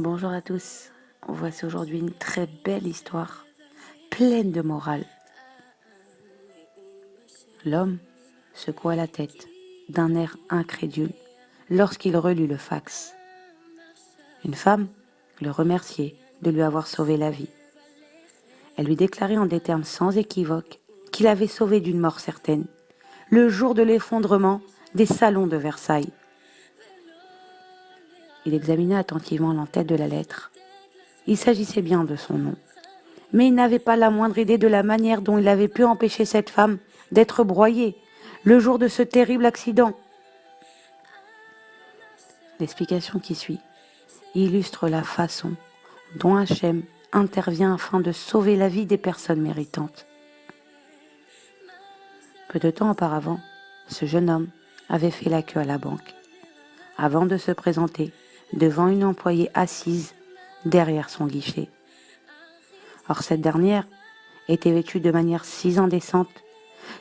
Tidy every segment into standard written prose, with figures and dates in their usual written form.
Bonjour à tous, voici aujourd'hui une très belle histoire, pleine de morale. L'homme secoua la tête d'un air incrédule lorsqu'il relut le fax. Une femme le remerciait de lui avoir sauvé la vie. Elle lui déclarait en des termes sans équivoque qu'il avait sauvé d'une mort certaine, le jour de l'effondrement des salons de Versailles. Il examina attentivement l'entête de la lettre. Il s'agissait bien de son nom. Mais il n'avait pas la moindre idée de la manière dont il avait pu empêcher cette femme d'être broyée le jour de ce terrible accident. L'explication qui suit illustre la façon dont Hachem intervient afin de sauver la vie des personnes méritantes. Peu de temps auparavant, ce jeune homme avait fait la queue à la banque, avant de se présenter devant une employée assise derrière son guichet. Or, cette dernière était vêtue de manière si indécente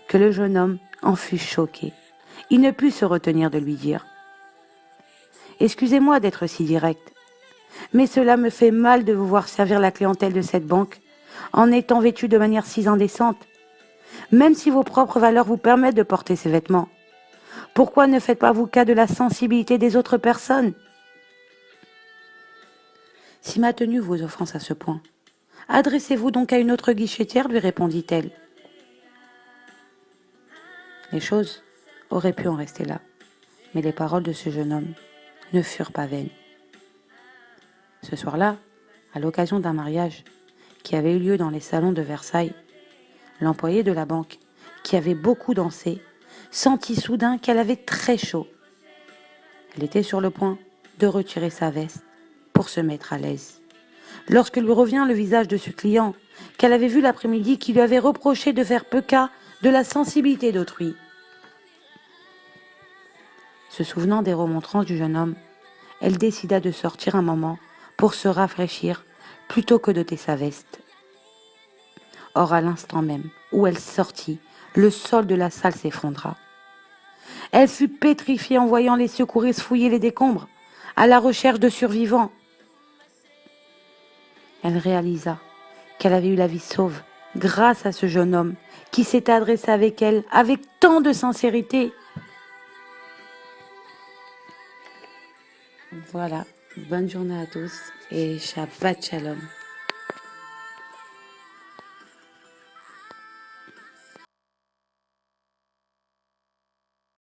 que le jeune homme en fut choqué. Il ne put se retenir de lui dire « Excusez-moi d'être si direct, mais cela me fait mal de vous voir servir la clientèle de cette banque en étant vêtue de manière si indécente. Même si vos propres valeurs vous permettent de porter ces vêtements, pourquoi ne faites pas vous cas de la sensibilité des autres personnes? Si ma tenue vous offense à ce point, adressez-vous donc à une autre guichetière, lui répondit-elle. Les choses auraient pu en rester là, mais les paroles de ce jeune homme ne furent pas vaines. Ce soir-là, à l'occasion d'un mariage qui avait eu lieu dans les salons de Versailles, l'employée de la banque, qui avait beaucoup dansé, sentit soudain qu'elle avait très chaud. Elle était sur le point de retirer sa veste pour se mettre à l'aise. Lorsque lui revint le visage de ce client qu'elle avait vu l'après-midi qui lui avait reproché de faire peu cas de la sensibilité d'autrui. Se souvenant des remontrances du jeune homme, elle décida de sortir un moment pour se rafraîchir plutôt que d'ôter sa veste. Or, à l'instant même où elle sortit, le sol de la salle s'effondra. Elle fut pétrifiée en voyant les secouristes fouiller les décombres à la recherche de survivants. Elle réalisa qu'elle avait eu la vie sauve grâce à ce jeune homme qui s'était adressé avec elle avec tant de sincérité. Voilà, bonne journée à tous et Shabbat Shalom.